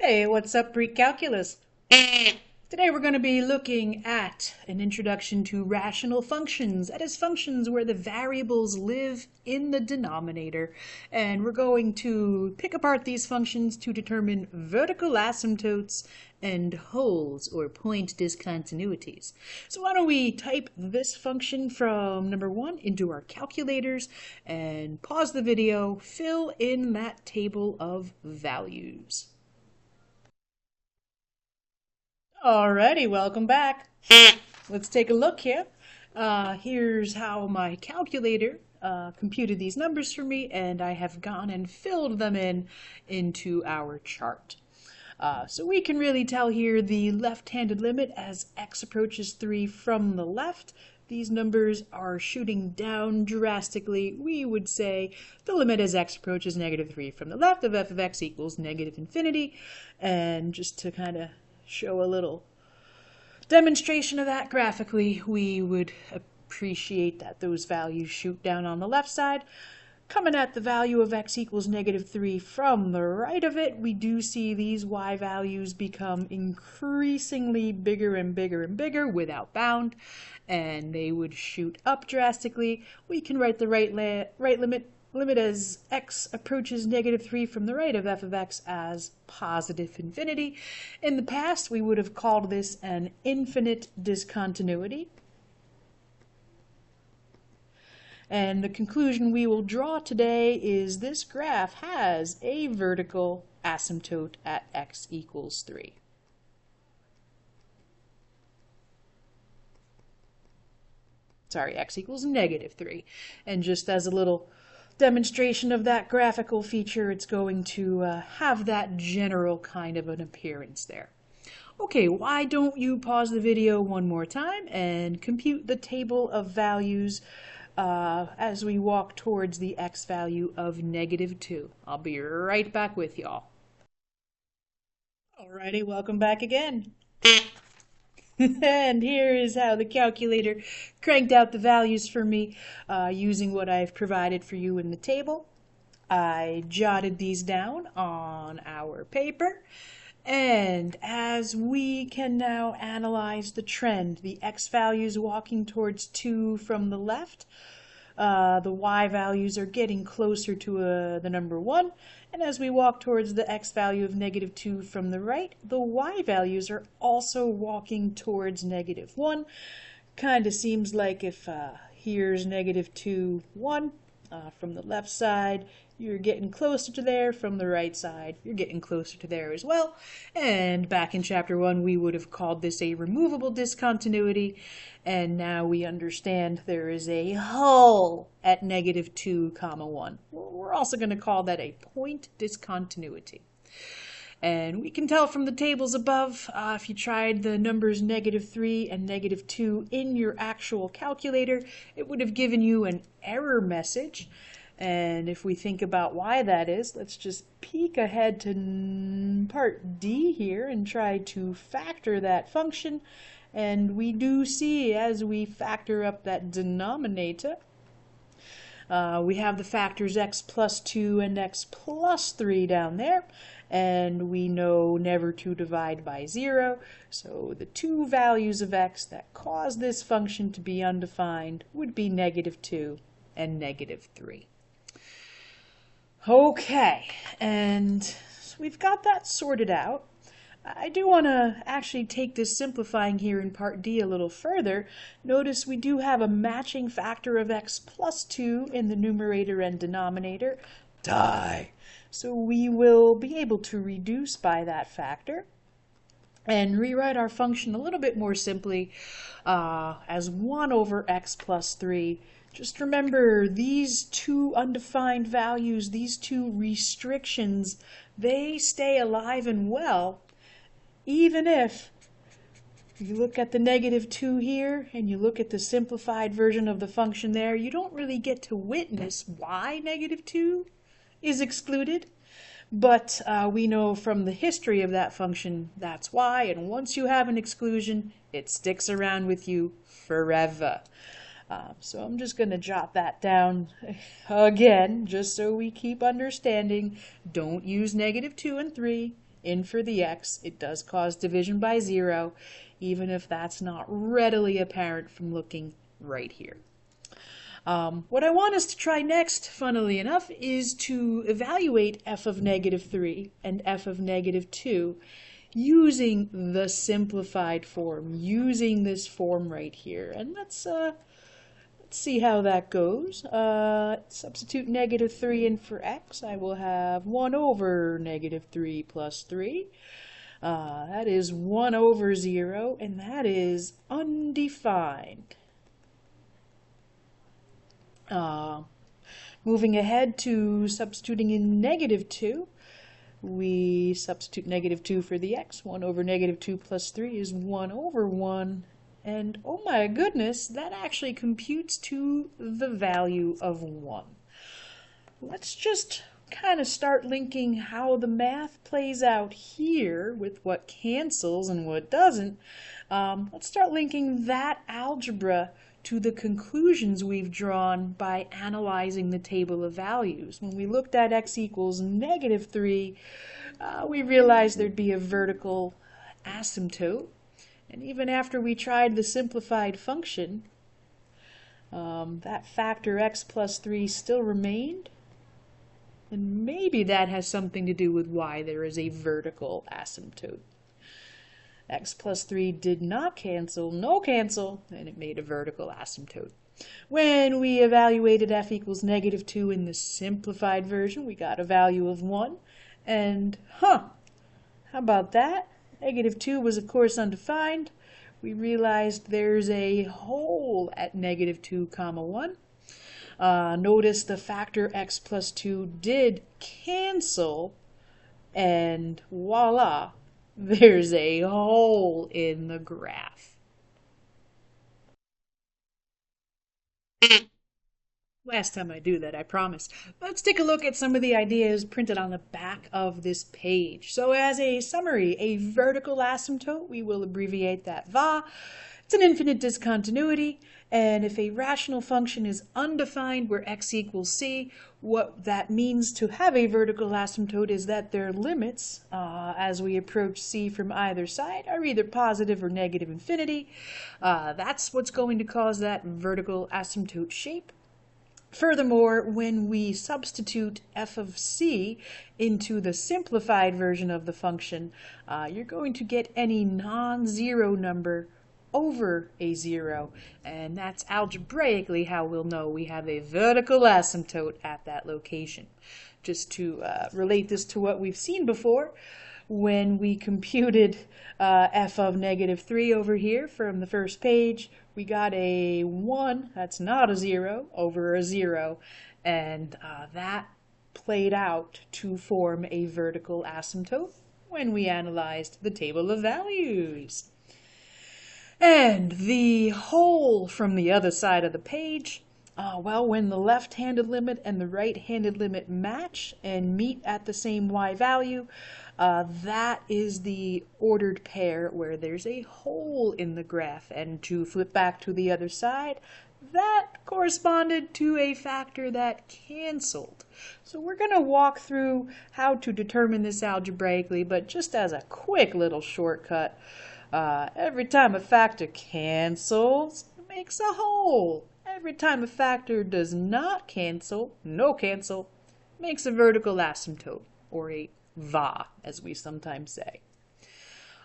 Hey, what's up, pre-calculus? Today we're going to be looking at an introduction to rational functions. That is, functions where the variables live in the denominator. And we're going to pick apart these functions to determine vertical asymptotes and holes, or point discontinuities. So why don't we type this function from number 1 into our calculators and pause the video, fill in that table of values. Alrighty, welcome back. Let's take a look here. Here's how my calculator computed these numbers for me, and I have gone and filled them into our chart. So we can really tell here the left-handed limit as x approaches 3 from the left. These numbers are shooting down drastically. We would say the limit as x approaches -3 from the left of f of x equals -infinity. And just to kind of show a little demonstration of that graphically, we would appreciate that those values shoot down on the left side. Coming at the value of x equals -3 from the right of it, we do see these y values become increasingly bigger and bigger and bigger without bound, and they would shoot up drastically. We can write the right limit as x approaches -3 from the right of f of x as +infinity. In the past, we would have called this an infinite discontinuity. And the conclusion we will draw today is this graph has a vertical asymptote at x equals 3. Sorry, x equals -3. And just as a little demonstration of that graphical feature, it's going to have that general kind of an appearance there. Okay, why don't you pause the video one more time and compute the table of values as we walk towards the x value of -2. I'll be right back with y'all. Alrighty, welcome back again. And here is how the calculator cranked out the values for me using what I've provided for you in the table. I jotted these down on our paper. And as we can now analyze the trend, the x values walking towards 2 from the left, the y values are getting closer to the number 1. And as we walk towards the x value of -2 from the right, the y values are also walking towards -1. Kind of seems like if here's -2, 1 from the left side, you're getting closer to there. From the right side, you're getting closer to there as well. And back in chapter 1, we would have called this a removable discontinuity. And now we understand there is a hull at -2, 1. We're also going to call that a point discontinuity. And we can tell from the tables above, if you tried the numbers -3 and -2 in your actual calculator, it would have given you an error message. And if we think about why that is, let's just peek ahead to part D here and try to factor that function. And we do see, as we factor up that denominator, we have the factors x plus 2 and x plus 3 down there. And we know never to divide by 0. So the two values of x that cause this function to be undefined would be -2 and -3. Okay, and we've got that sorted out. I do want to actually take this simplifying here in part D a little further. Notice we do have a matching factor of x plus 2 in the numerator and denominator. Die! So we will be able to reduce by that factor and rewrite our function a little bit more simply as 1 over x plus 3. Just remember, these two undefined values, these two restrictions, they stay alive and well, even if you look at the -2 here and you look at the simplified version of the function there, you don't really get to witness why -2 is excluded. But we know from the history of that function that's why, and once you have an exclusion, it sticks around with you forever. So I'm just going to jot that down again, just so we keep understanding. Don't use -2 and 3. in for the x, it does cause division by 0, even if that's not readily apparent from looking right here. What I want us to try next, funnily enough, is to evaluate f of negative 3 and f of negative 2 using the simplified form, using this form right here. And let's see how that goes. Substitute negative 3 in for x. I will have 1 over negative 3 plus 3. That is 1 over 0, and that is undefined. Moving ahead to substituting in negative 2, we substitute negative 2 for the x. 1 over negative 2 plus 3 is 1 over 1. And oh my goodness, that actually computes to the value of 1. Let's just kind of start linking how the math plays out here with what cancels and what doesn't. Let's start linking that algebra to the conclusions we've drawn by analyzing the table of values. When we looked at x equals negative 3, we realized there'd be a vertical asymptote. And even after we tried the simplified function, that factor x plus 3 still remained. And maybe that has something to do with why there is a vertical asymptote. X plus 3 did not cancel, no cancel, and it made a vertical asymptote. When we evaluated f equals negative 2 in the simplified version, we got a value of 1. And, how about that? Negative 2 was, of course, undefined. We realized there's a hole at negative 2 comma 1. Notice the factor x plus 2 did cancel, and voila, there's a hole in the graph. Last time I do that, I promise. Let's take a look at some of the ideas printed on the back of this page. So as a summary, a vertical asymptote, we will abbreviate that VA. It's an infinite discontinuity, and if a rational function is undefined where x equals c, what that means to have a vertical asymptote is that their limits, as we approach c from either side, are either positive or negative infinity. That's what's going to cause that vertical asymptote shape. Furthermore, when we substitute f of c into the simplified version of the function, you're going to get any non-zero number over a 0, and that's algebraically how we'll know we have a vertical asymptote at that location. Just to relate this to what we've seen before, when we computed f of negative 3 over here from the first page, we got a 1, that's not a 0, over a 0, and that played out to form a vertical asymptote when we analyzed the table of values. And the hole from the other side of the page, well, when the left-handed limit and the right-handed limit match and meet at the same y value, that is the ordered pair where there's a hole in the graph. And to flip back to the other side, that corresponded to a factor that canceled. So we're going to walk through how to determine this algebraically, but just as a quick little shortcut, every time a factor cancels, it makes a hole. Every time a factor does not cancel, no cancel, makes a vertical asymptote, or a VA, as we sometimes say.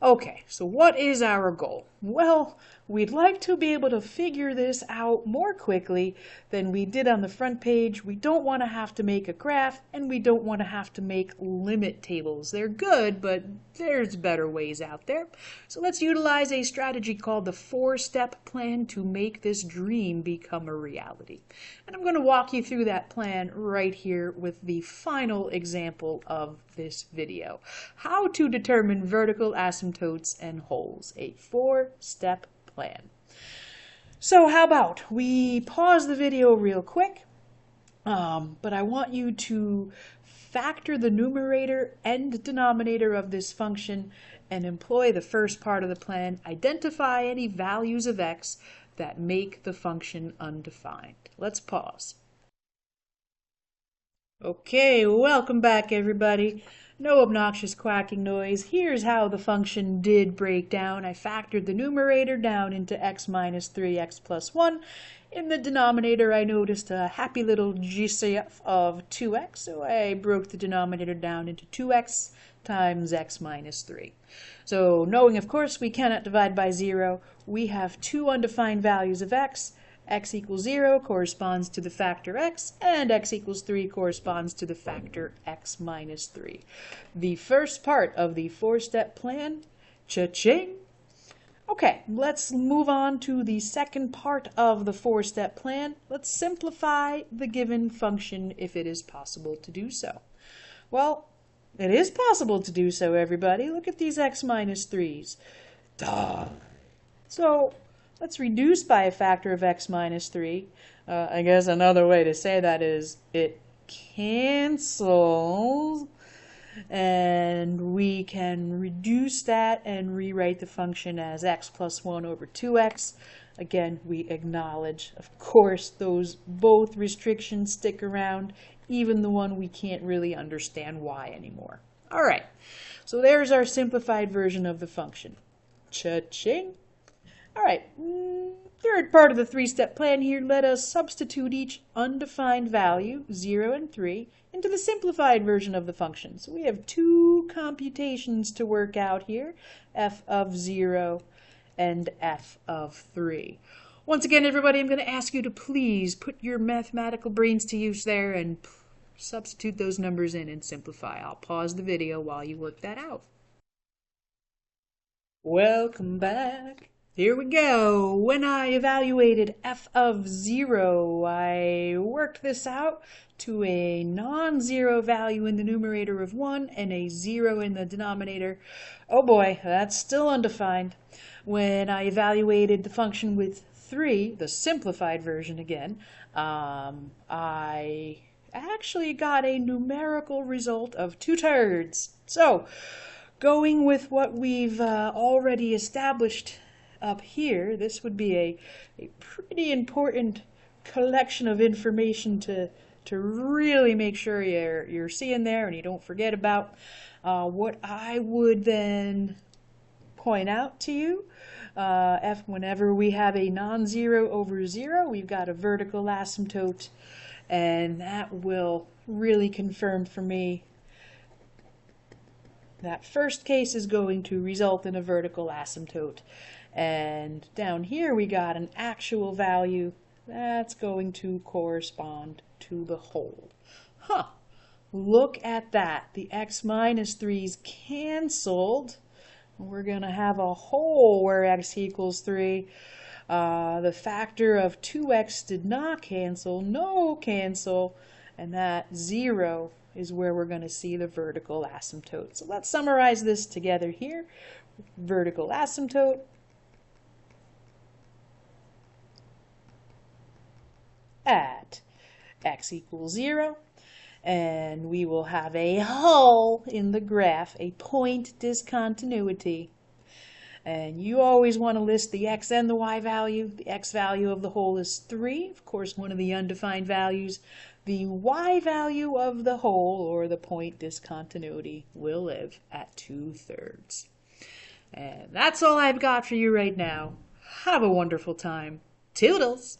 Okay, so what is our goal? Well, we'd like to be able to figure this out more quickly than we did on the front page. We don't want to have to make a graph, and we don't want to have to make limit tables. They're good, but there's better ways out there. So let's utilize a strategy called the 4-step plan to make this dream become a reality. And I'm going to walk you through that plan right here with the final example of this video. How to determine vertical asymptotes and holes, a 4-step plan. So how about we pause the video real quick, but I want you to factor the numerator and denominator of this function and employ the first part of the plan. Identify any values of x that make the function undefined. Let's pause. Okay, welcome back everybody. No obnoxious quacking noise. Here's how the function did break down. I factored the numerator down into x minus 3x plus 1. In the denominator, I noticed a happy little GCF of 2x, so I broke the denominator down into 2x times x minus 3. So knowing, of course, we cannot divide by 0, we have two undefined values of x. X equals 0 corresponds to the factor x, and x equals 3 corresponds to the factor x minus 3. The first part of the four-step plan, cha-ching! Okay, let's move on to the second part of the four-step plan. Let's simplify the given function if it is possible to do so. Well, it is possible to do so, everybody. Look at these x minus 3's. Duh! So, let's reduce by a factor of x minus 3. I guess another way to say that is it cancels, and we can reduce that and rewrite the function as x plus 1 over 2x. Again, we acknowledge, of course, those both restrictions stick around, even the one we can't really understand why anymore. All right, so there's our simplified version of the function. Cha-ching! All right, third part of the three-step plan here, let us substitute each undefined value, 0 and 3, into the simplified version of the function. So we have two computations to work out here, f of 0 and f of 3. Once again, everybody, I'm going to ask you to please put your mathematical brains to use there and substitute those numbers in and simplify. I'll pause the video while you work that out. Welcome back. Here we go. When I evaluated f of 0, I worked this out to a non-zero value in the numerator of 1 and a 0 in the denominator. Oh boy, that's still undefined. When I evaluated the function with 3, the simplified version again, I actually got a numerical result of 2/3. So, going with what we've already established up here, this would be a pretty important collection of information to really make sure you're seeing there and you don't forget about. What I would then point out to you, whenever we have a non-zero over 0, we've got a vertical asymptote, and that will really confirm for me that first case is going to result in a vertical asymptote. And down here we got an actual value that's going to correspond to the whole. Huh, look at that. The x minus 3's canceled. We're going to have a whole where x equals 3. The factor of 2x did not cancel, no cancel, and that 0 is where we're going to see the vertical asymptote. So let's summarize this together here. Vertical asymptote at x equals 0, and we will have a hull in the graph, a point discontinuity. And you always want to list the x and the y value. The x value of the whole is 3, of course one of the undefined values. The y value of the whole, or the point discontinuity, will live at 2/3. And that's all I've got for you right now. Have a wonderful time. Toodles!